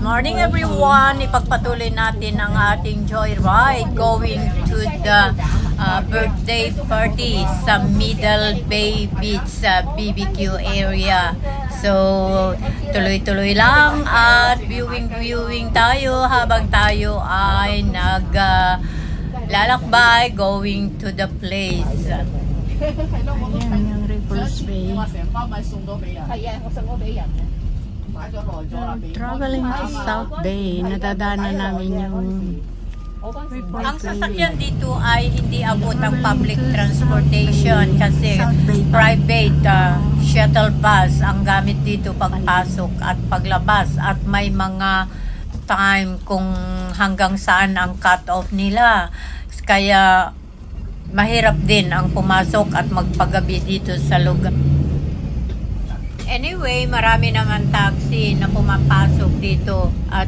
morning everyone! Ipagpatuloy natin ang ating joyride going to the birthday party sa Middle Bay Beach sa BBQ area. So, tuloy-tuloy lang at viewing tayo habang tayo ay lalakbay going to the place. Ayan yung Ripples Bay. Traveling to South Bay, nadadaanan namin yung ang sasakyan dito ay hindi abot ang public transportation kasi private shuttle bus ang gamit dito pagpasok at paglabas at may mga time kung hanggang saan ang cut-off nila. Kaya mahirap din ang pumasok at magpagabi dito sa lugar. Anyway, marami naman taxi na pumapasok dito at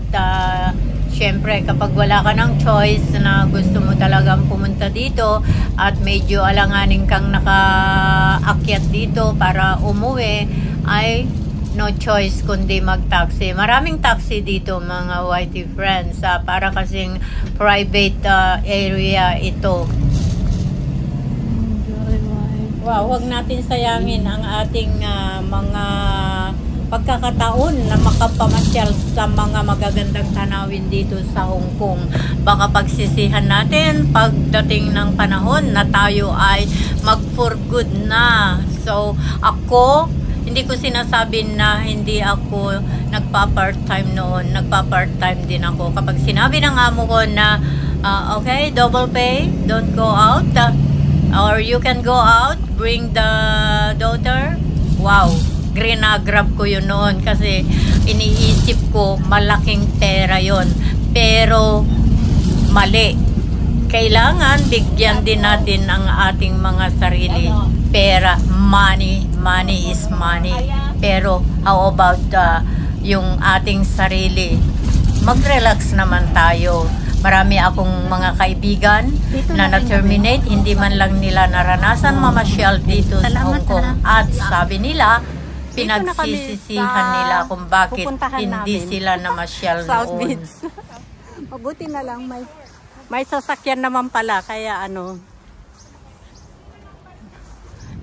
syempre kapag wala ka ng choice na gusto mo talagang pumunta dito at medyo alanganin kang nakaakyat dito para umuwi, ay no choice kundi mag-taxi. Maraming taxi dito mga whitey friends, para kasing private area ito. Wow, huwag natin sayangin ang ating mga pagkakataon na makapamasyal sa mga magagandang tanawin dito sa Hong Kong. Baka pagsisihan natin pagdating ng panahon na tayo ay mag-for good na. So, ako, hindi ko sinasabi na hindi ako nagpa-part-time noon. Nagpa-part-time din ako. Kapag sinabi ng amo ko na, okay, double pay, don't go out, or you can go out, bring the daughter, wow, grab ko yun noon kasi iniisip ko malaking pera yon, pero mali. Kailangan bigyan din natin ang ating mga sarili. Pera, money is money, pero how about yung ating sarili? Mag-relax naman tayo. Marami akong mga kaibigan na na-terminate, hindi man lang nila naranasan mamasyal dito sa Hong Kong. At sabi nila, pinagsisisihan nila kung bakit hindi sila namasyal noon. Mabuti na lang may sasakyan naman pala, kaya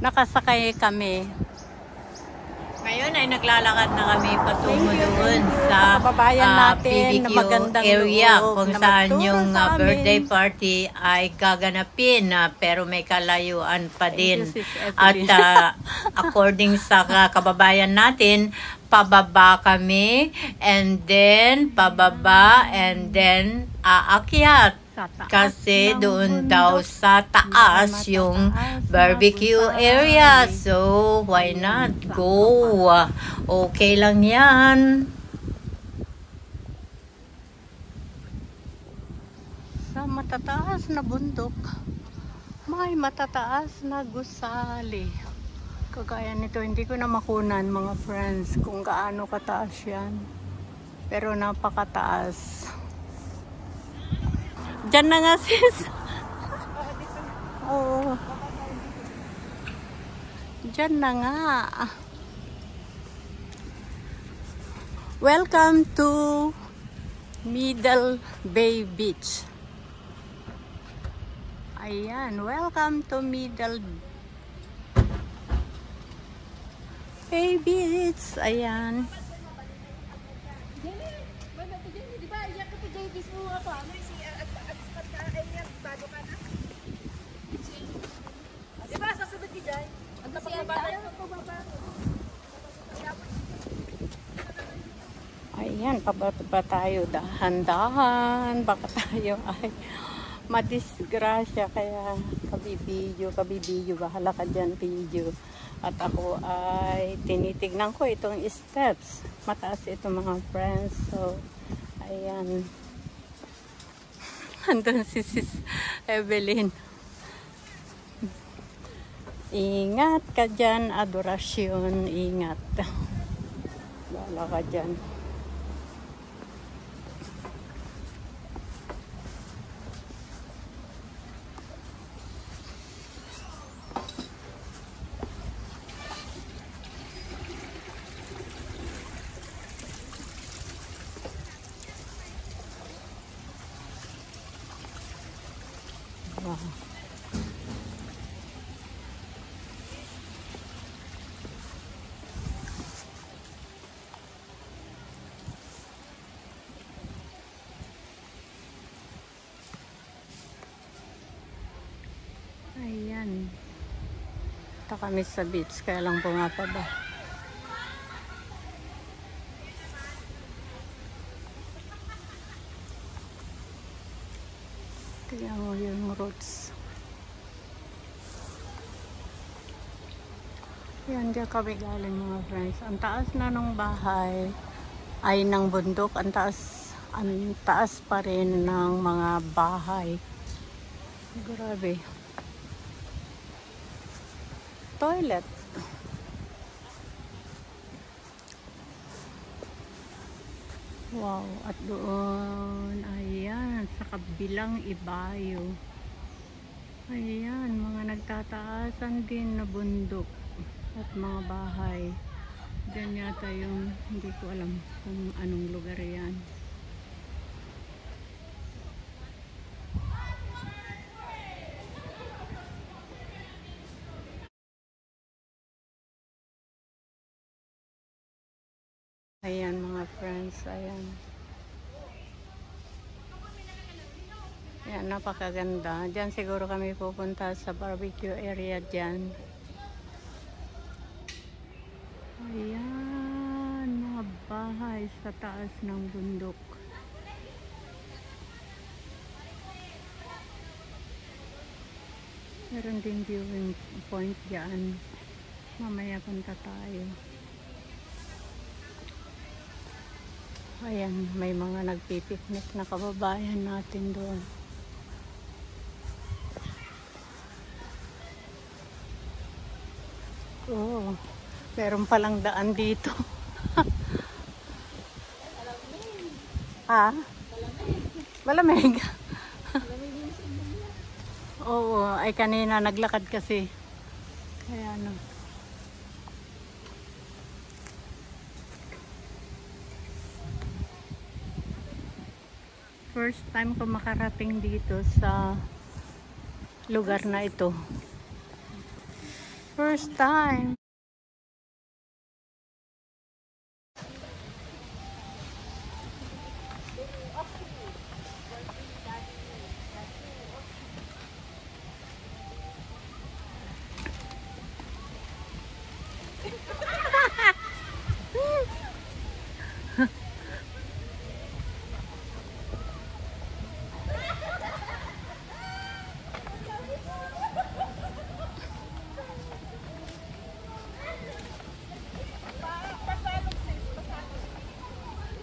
nakasakay kami. Ngayon ay naglalakad na kami patungo doon sa BBQ area kung saan yung birthday party ay gaganapin, pero may kalayuan pa din. At according sa kababayan natin, pababa kami and then pababa and then aakyat. Kasi doon daw sa taas yung barbecue area. So, why not go? Okay lang yan. Sa matataas na bundok, may matataas na gusali. Kagaya nito, hindi ko na makunan mga friends kung gaano kataas yan. Pero napakataas. Diyan na nga sis. Oo. Diyan na nga. Welcome to Middle Bay Beach. Ayan. Welcome to Middle Bay Beach. Ayan. Ayan, pababa tayo dahan-dahan, baka tayo ay madisgrasya, kaya kabibidyo, bahala ka dyan video. At ako ay tinitignan ko itong steps, mataas ito mga friends. So ayan, andun si Sis Evelyn. Ingat ka dyan, adorasyon, ingat. Bahala ka dyan. Ayan. Ito kami sa beach, kaya lang bumababa. Tingnan mo yung roots. Yan, diyan kami galing mga friends. Ang taas na ng bahay ay ng bundok. Ang taas pa rin ng mga bahay. Grabe. Toilet. Wow. At doon, ayan, sa kabilang ibayo. Ayan, mga nagtataasan din na bundok at mga bahay. Diyan yata yung, hindi ko alam kung anong lugar yan. Ayan mga friends, ayan. Ayan, napakaganda. Diyan siguro kami pupunta sa barbecue area diyan. Ayan, mga bahay sa taas ng bundok. Meron din viewing point diyan. Mamaya punta tayo. Ayan, may mga nagpipiknik na kababayan natin doon. Oh, meron palang daan dito. Ha? Malamig. Oo, ay kanina naglakad kasi. Kaya ano. First time ko makarating dito sa lugar na ito. First time.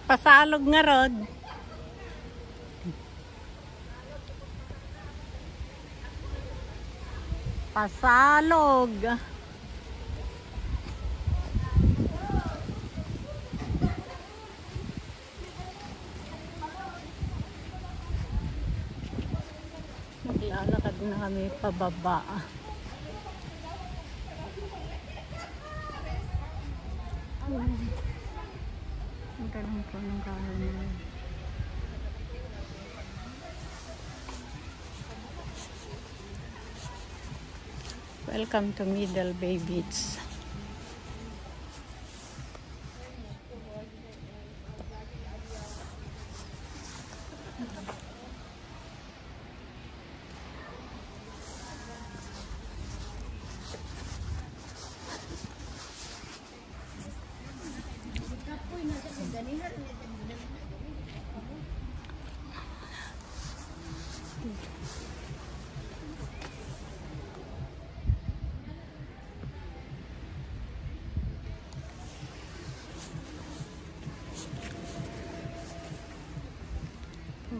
Pasalog nga rod. Pasalog. Naglalakad na kami pababa. Ang galing po ng kahoy na yun. Welcome to Middle Bay Beach.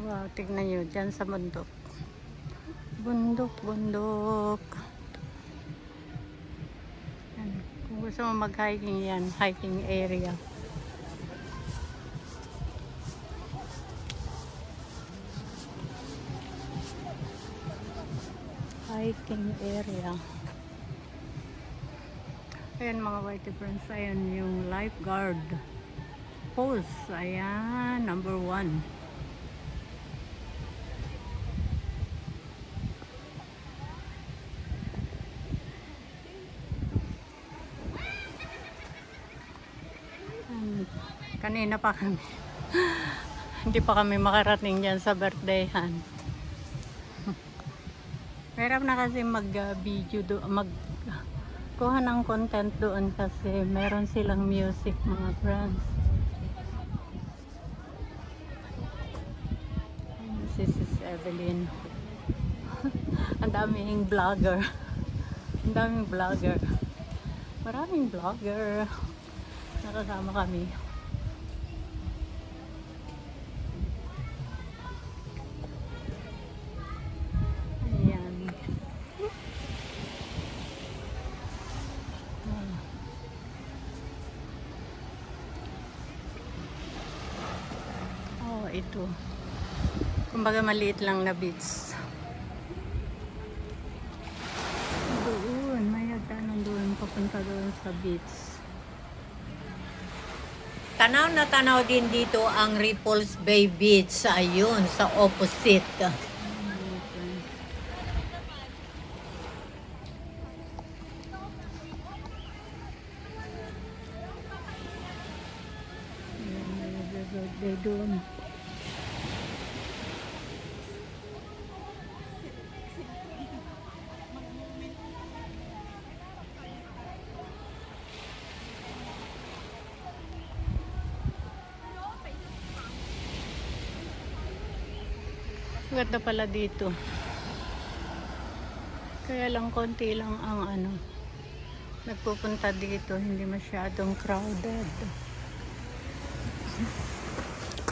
Wow, tignan nyo dyan sa bundok. Bundok. Yan. Kung gusto mo mag-hiking yan, hiking area. Hiking area. Ayan mga white friends, ayan yung lifeguard post. Ayan, #1. Kanina pa kami. Hindi pa kami makarating dyan sa birthdayhan. Meron na kasi mag-video doon, kuha ng content doon kasi meron silang music, mga friends. This is Evelyn. Ang daming vlogger. Ang daming vlogger. Maraming vlogger. Nakasama kami. Ayan. Oh, ito. Kumbaga maliit lang na beach. Doon, may hagdanan doon, papunta doon sa beach. Tanaw na tanaw din dito ang Ripples Bay Beach. Ayun, sa opposite. Ayan, doon. Ganda pala dito. Kaya lang konti lang ang nagpupunta dito, hindi masyadong crowded.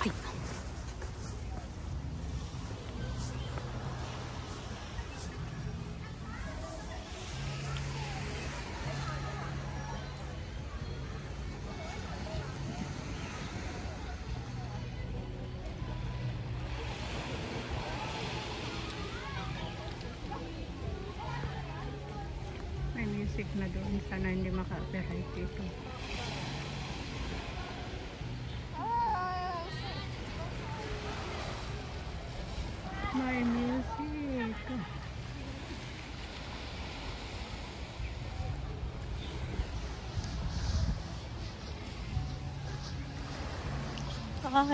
Ay. Music na doon, sana hindi maka-copyright dito. May music.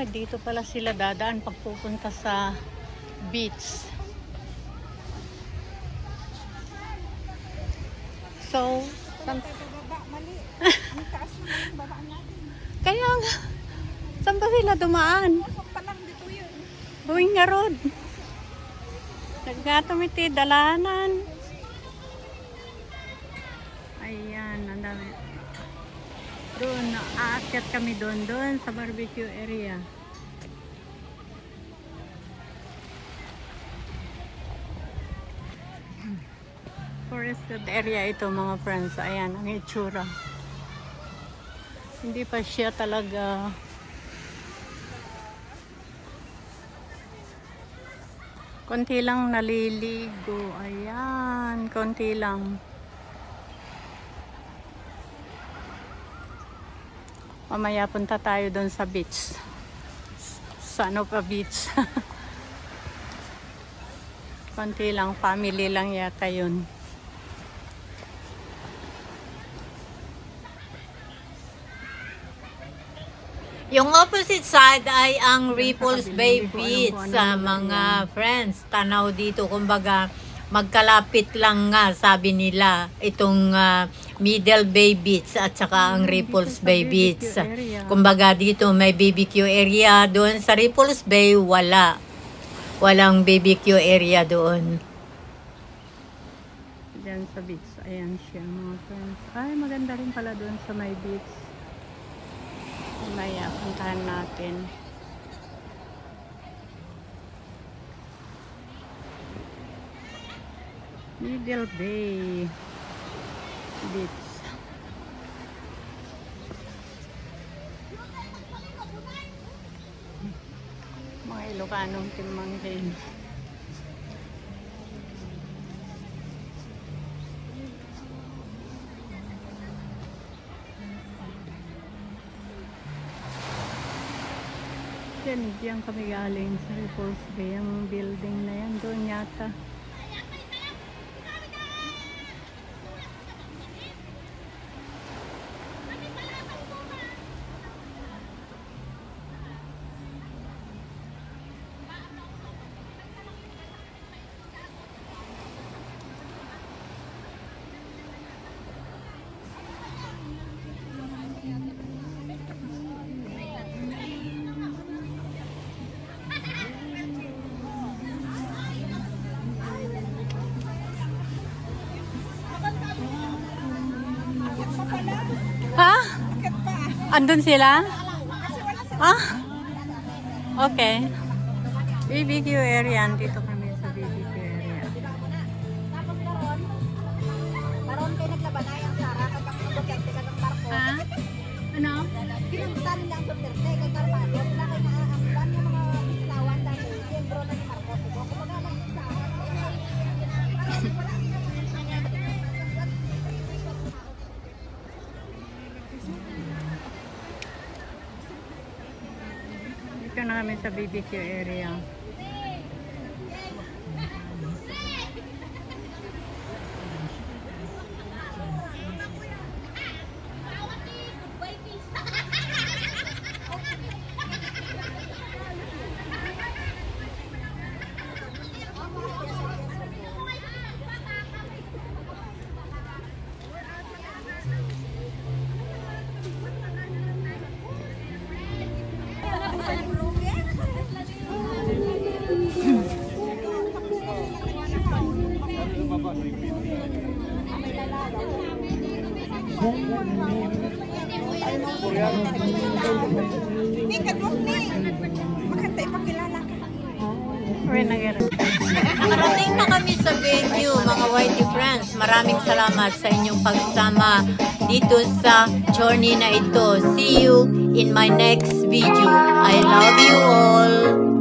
Dito pala sila dadaan pag pupunta sa beach. So, saan kaya nga, saan ba sila dumaan? Buwing nga road. Nagkatumiti, dalanan. Ayan, ang dami. Doon, aakyat kami doon sa barbecue area. Forested area ito, mga friends. Ayan, ang itsura. Hindi pa siya talaga konti lang naliligo. Ayan, konti lang. Mamaya punta tayo doon sa beach. Sa ano pa beach? Konti lang, family lang yata yun. Yung opposite side ay ang Ripples Bay Beach sa mga friends. Tanaw dito, kumbaga magkalapit lang nga, sabi nila, itong Middle Bay Beach at saka ang Ripples Bay Beach. Kumbaga dito may BBQ area, doon sa Ripples Bay wala. Walang BBQ area doon. Diyan sa beach, ayan siya, mga friends. Ay, maganda rin pala doon sa may beach. Maya, puntahan natin. Middle Bay Beach. Mga Ilocanong timangkin. Diyan kami galing sa Ripples Bay. Ang building na yan, doon yata. Andun sila? Ah? Okay. BBQ area. Dito kami sa BBQ area. Karon kay naglabanay ang Sara kag ang Duterte kag ang Marcos. Ha? Ano? Kinuntan nila ang Duterte kay Carpados na kay naanglan yung mga bitawan dati. Siyempre na ni Marcos. Kung magalang sa Dito na kami sa BBQ area. Ning kadlok ni. Makantay pakilala ka. Uy, nagkaroon. Nakarating na kami sa venue, mga YT friends. Maraming salamat sa inyong pagsama dito sa journey na ito. See you in my next video. I love you all.